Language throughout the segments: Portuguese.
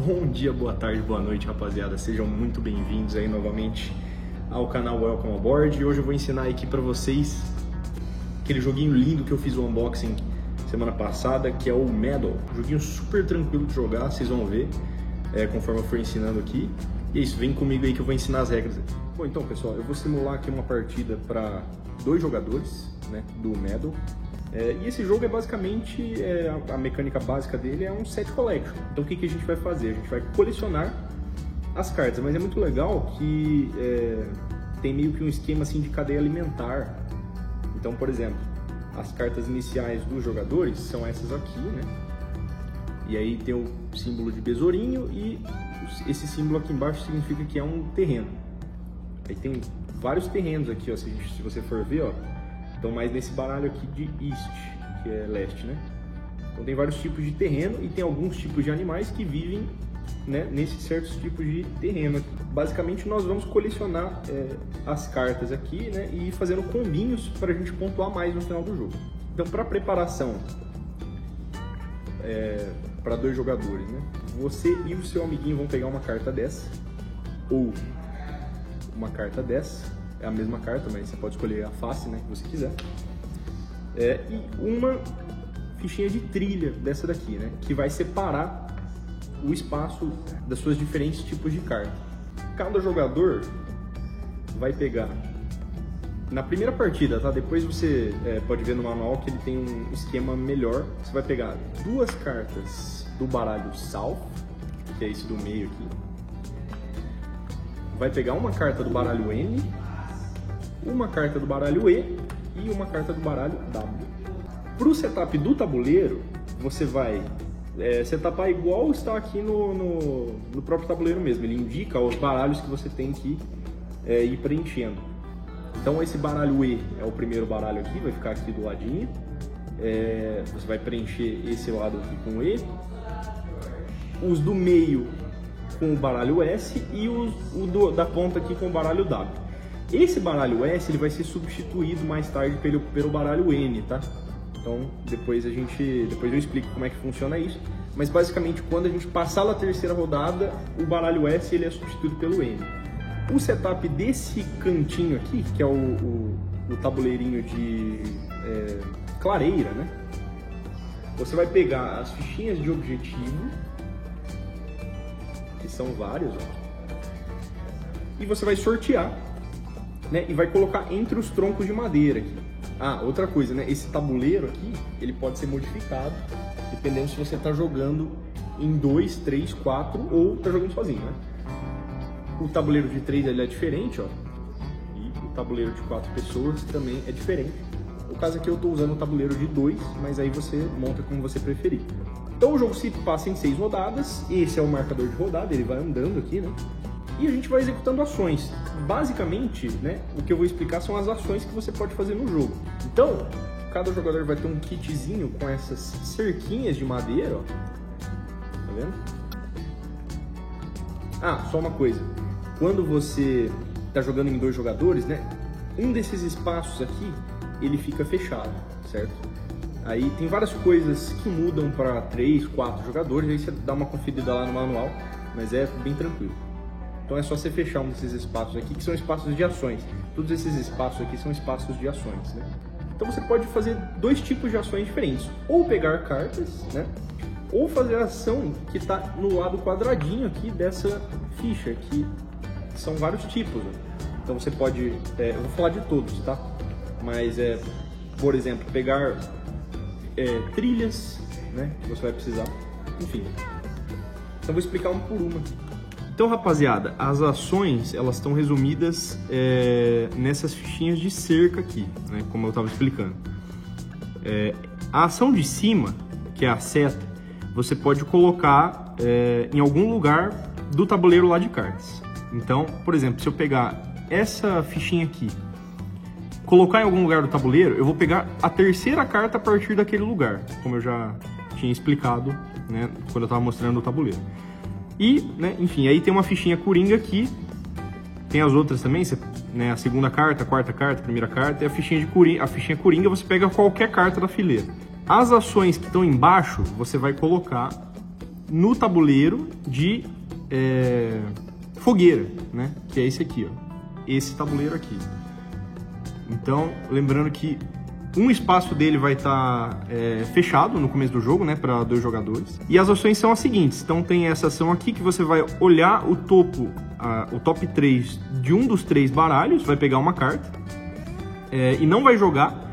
Bom dia, boa tarde, boa noite, rapaziada. Sejam muito bem-vindos aí novamente ao canal Welcome Aboard. E hoje eu vou ensinar aqui pra vocês aquele joguinho lindo que eu fiz o unboxing semana passada, que é o Medal. Joguinho super tranquilo de jogar, vocês vão ver conforme eu for ensinando aqui. E é isso, vem comigo aí que eu vou ensinar as regras. Bom, então pessoal, eu vou simular aqui uma partida para 2 jogadores, né, do Medal. E esse jogo é basicamente, a mecânica básica dele é um set collection. Então o que a gente vai fazer? A gente vai colecionar as cartas, mas é muito legal que tem meio que um esquema assim de cadeia alimentar. Então, por exemplo, as cartas iniciais dos jogadores são essas aqui, né? E aí tem o símbolo de besourinho e esse símbolo aqui embaixo significa que é um terreno. Aí tem vários terrenos aqui, ó, se você for ver, ó. Então, mais nesse baralho aqui de East, que é leste, né? Então tem vários tipos de terreno e tem alguns tipos de animais que vivem, né, nesses certos tipos de terreno aqui. Basicamente nós vamos colecionar as cartas aqui, né, e ir fazendo combinhos para a gente pontuar mais no final do jogo. Então, para preparação para 2 jogadores, né? Você e o seu amiguinho vão pegar uma carta dessa ou uma carta dessa. É a mesma carta, mas você pode escolher a face, né, que você quiser. E uma fichinha de trilha dessa daqui, né, que vai separar o espaço das suas diferentes tipos de carta. Cada jogador vai pegar na primeira partida, tá? Depois você pode ver no manual que ele tem um esquema melhor. Você vai pegar 2 cartas do baralho South, que é esse do meio aqui. Vai pegar uma carta do baralho N, uma carta do baralho E e uma carta do baralho W. Para o setup do tabuleiro, você vai setupar igual está aqui no próprio tabuleiro mesmo. Ele indica os baralhos que você tem que ir preenchendo. Então esse baralho E é o primeiro baralho aqui, vai ficar aqui do ladinho. Você vai preencher esse lado aqui com E. Os do meio com o baralho S e da ponta aqui com o baralho W. Esse baralho S ele vai ser substituído mais tarde pelo baralho N, tá? Então depois eu explico como é que funciona isso. Mas basicamente quando a gente passar na terceira rodada, o baralho S ele é substituído pelo N. O setup desse cantinho aqui, que é o tabuleirinho de clareira, né? Você vai pegar as fichinhas de objetivo, que são vários, ó, e você vai sortear, né, e vai colocar entre os troncos de madeira aqui. Outra coisa, né? Esse tabuleiro aqui, ele pode ser modificado dependendo se você está jogando em 2, 3, 4 ou está jogando sozinho, né? O tabuleiro de 3 ele é diferente, ó, e o tabuleiro de 4 pessoas também é diferente. No caso aqui eu estou usando o tabuleiro de 2, mas aí você monta como você preferir. Então o jogo se passa em 6 rodadas, esse é o marcador de rodada, ele vai andando aqui, né? E a gente vai executando ações. Basicamente, né, o que eu vou explicar são as ações que você pode fazer no jogo. Então, cada jogador vai ter um kitzinho com essas cerquinhas de madeira, ó. Tá vendo? Só uma coisa. Quando você tá jogando em 2 jogadores, né, um desses espaços aqui, ele fica fechado, certo? Aí tem várias coisas que mudam para 3, 4 jogadores, aí você dá uma conferida lá no manual, mas é bem tranquilo. Então é só você fechar um desses espaços aqui, que são espaços de ações. Todos esses espaços aqui são espaços de ações, né? Então você pode fazer 2 tipos de ações diferentes. Ou pegar cartas, né? Ou fazer a ação que está no lado quadradinho aqui dessa ficha, que são vários tipos, né? Então você pode... eu vou falar de todos, tá? Mas, por exemplo, pegar trilhas, né? Que você vai precisar. Enfim. Então vou explicar um por uma aqui. Então, rapaziada, as ações elas estão resumidas nessas fichinhas de cerca aqui, né, como eu estava explicando. A ação de cima, que é a seta, você pode colocar em algum lugar do tabuleiro lá de cartas. Então, por exemplo, se eu pegar essa fichinha aqui, colocar em algum lugar do tabuleiro, eu vou pegar a terceira carta a partir daquele lugar, como eu já tinha explicado, né, quando eu estava mostrando o tabuleiro. E, né, enfim, aí tem uma fichinha coringa aqui, tem as outras também, né, a segunda carta, a quarta carta, a primeira carta, e a fichinha coringa você pega qualquer carta da fileira. As ações que estão embaixo, você vai colocar no tabuleiro de fogueira, né? Que é esse aqui, ó. Esse tabuleiro aqui. Então, lembrando que um espaço dele vai estar fechado no começo do jogo, né, para 2 jogadores. E as ações são as seguintes. Então tem essa ação aqui que você vai olhar o topo, o top 3 de um dos 3 baralhos, vai pegar uma carta e não vai jogar,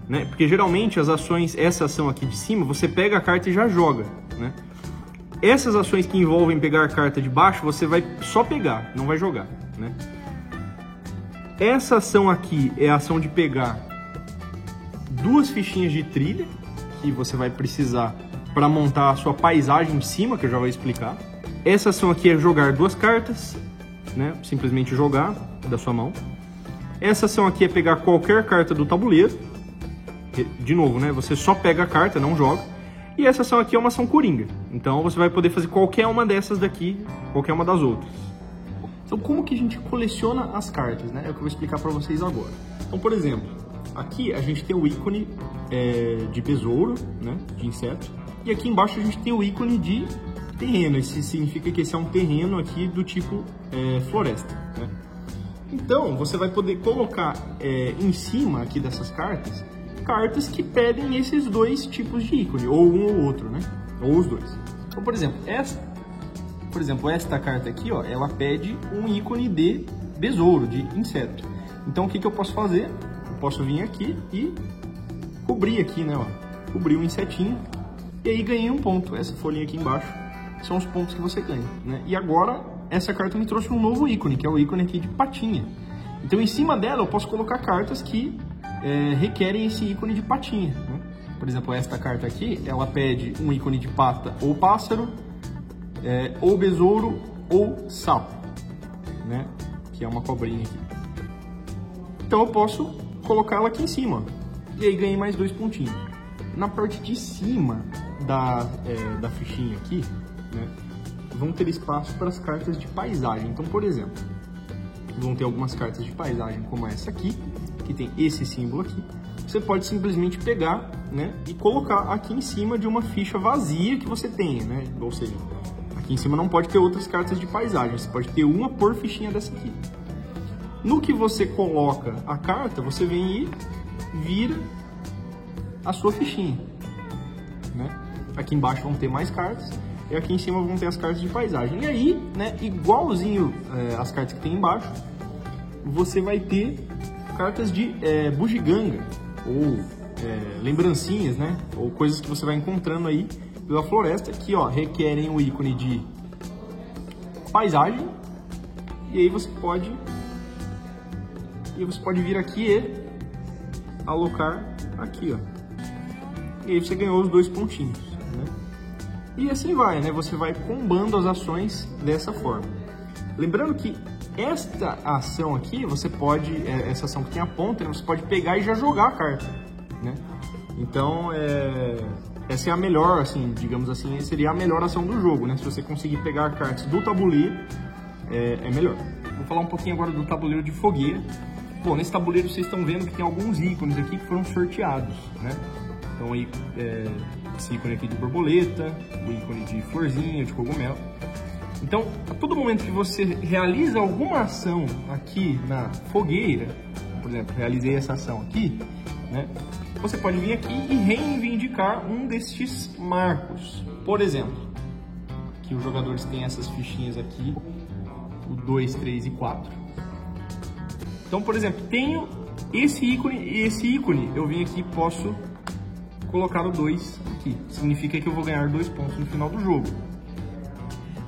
né? Porque geralmente as ações, essa ação aqui de cima, você pega a carta e já joga, né? Essas ações que envolvem pegar a carta de baixo, você vai só pegar, não vai jogar, né? Essa ação aqui é a ação de pegar 2 fichinhas de trilha, que você vai precisar para montar a sua paisagem em cima, que eu já vou explicar. Essa ação aqui é jogar 2 cartas, né? Simplesmente jogar da sua mão. Essa ação aqui é pegar qualquer carta do tabuleiro. De novo, né? Você só pega a carta, não joga. E essa ação aqui é uma ação coringa. Então você vai poder fazer qualquer uma dessas daqui, qualquer uma das outras. Então como que a gente coleciona as cartas, né? É o que eu vou explicar para vocês agora. Então, por exemplo, aqui a gente tem o ícone de besouro, né? De inseto. E aqui embaixo a gente tem o ícone de terreno. Isso significa que esse é um terreno aqui do tipo floresta, né? Então você vai poder colocar em cima aqui dessas cartas que pedem esses 2 tipos de ícone, ou um ou outro, né? Ou os 2. Então, por exemplo, esta carta aqui, ó, ela pede um ícone de besouro, de inseto. Então, o que eu posso fazer? Eu posso vir aqui e cobrir aqui, né? Ó, cobrir um insetinho e aí ganhei um ponto. Essa folhinha aqui embaixo são os pontos que você ganha, né? E agora, essa carta me trouxe um novo ícone, que é o ícone aqui de patinha. Então, em cima dela, eu posso colocar cartas que requerem esse ícone de patinha, né? Por exemplo, esta carta aqui, ela pede um ícone de pata ou pássaro, ou besouro ou sapo, né? Que é uma cobrinha aqui. Então eu posso colocar ela aqui em cima e aí ganhei mais 2 pontinhos. Na parte de cima da fichinha aqui, né, vão ter espaço para as cartas de paisagem. Então, por exemplo, vão ter algumas cartas de paisagem como essa aqui, que tem esse símbolo aqui. Você pode simplesmente pegar, né, e colocar aqui em cima de uma ficha vazia que você tenha, né? Ou seja, aqui em cima não pode ter outras cartas de paisagem, você pode ter uma por fichinha dessa aqui. No que você coloca a carta, você vem e vira a sua fichinha, né? Aqui embaixo vão ter mais cartas e aqui em cima vão ter as cartas de paisagem. E aí, né, igualzinho as cartas que tem embaixo, você vai ter cartas de bugiganga ou lembrancinhas, né? Ou coisas que você vai encontrando aí pela floresta que, ó, requerem o ícone de paisagem. E aí você pode vir aqui e alocar aqui, ó. E aí você ganhou os 2 pontinhos, né? E assim vai, né? Você vai combando as ações dessa forma. Lembrando que esta ação aqui, você pode, essa ação que tem a ponta, né, você pode pegar e já jogar a carta, né? Então, essa é a melhor, assim, digamos assim, seria a melhor ação do jogo, né? Se você conseguir pegar cartas do tabuleiro, é melhor. Vou falar um pouquinho agora do tabuleiro de fogueira. Bom, nesse tabuleiro vocês estão vendo que tem alguns ícones aqui que foram sorteados, né? Então, aí, esse ícone aqui de borboleta, o ícone de florzinha, de cogumelo. Então, a todo momento que você realiza alguma ação aqui na fogueira, por exemplo, realizei essa ação aqui, né? Você pode vir aqui e reivindicar um destes marcos. Por exemplo, que os jogadores têm essas fichinhas aqui, o 2, 3 e 4. Então, por exemplo, tenho esse ícone e esse ícone, eu vim aqui e posso colocar o 2 aqui. Significa que eu vou ganhar 2 pontos no final do jogo.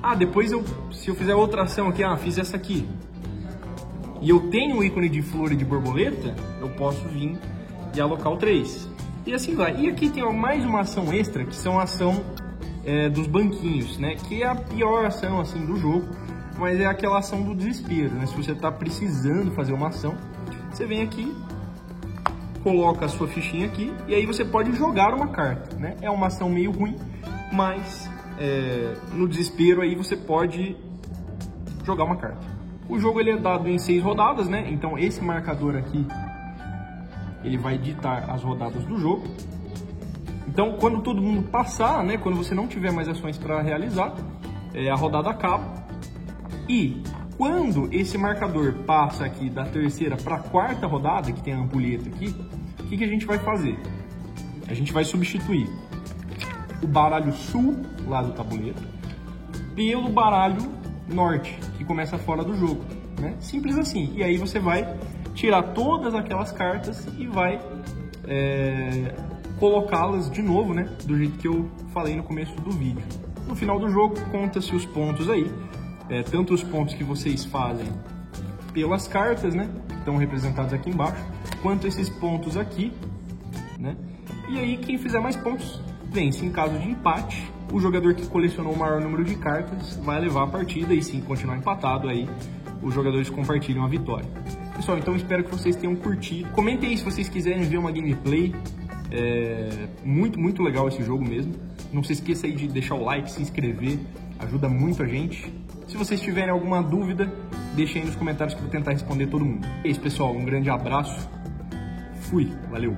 Ah, depois se eu fizer outra ação aqui, fiz essa aqui, e eu tenho o ícone de flor e de borboleta, eu posso vir e alocar o 3. E assim vai. E aqui tem mais uma ação extra, que são a ação dos banquinhos, né? Que é a pior ação assim do jogo, mas é aquela ação do desespero, né? Se você está precisando fazer uma ação, você vem aqui, coloca a sua fichinha aqui, e aí você pode jogar uma carta, né? É uma ação meio ruim, mas no desespero aí você pode jogar uma carta. O jogo ele é dado em 6 rodadas, né? Então esse marcador aqui, ele vai ditar as rodadas do jogo. Então, quando todo mundo passar, né, quando você não tiver mais ações para realizar, a rodada acaba. E quando esse marcador passa aqui da terceira para a quarta rodada, que tem a ampulheta aqui, o que a gente vai fazer? A gente vai substituir o baralho sul, lá do tabuleiro, pelo baralho norte, que começa fora do jogo, né? Simples assim. E aí você vai tirar todas aquelas cartas e vai colocá-las de novo, né? Do jeito que eu falei no começo do vídeo. No final do jogo, conta-se os pontos aí, tanto os pontos que vocês fazem pelas cartas, né? Que estão representados aqui embaixo, quanto esses pontos aqui, né? E aí, quem fizer mais pontos vence. Em caso de empate, o jogador que colecionou o maior número de cartas vai levar a partida, e se continuar empatado, aí os jogadores compartilham a vitória. Pessoal, então espero que vocês tenham curtido. Comentem aí se vocês quiserem ver uma gameplay. Muito legal esse jogo mesmo. Não se esqueça aí de deixar o like, se inscrever, ajuda muito a gente. Se vocês tiverem alguma dúvida, deixem aí nos comentários que eu vou tentar responder todo mundo. É isso, pessoal, um grande abraço. Fui, valeu!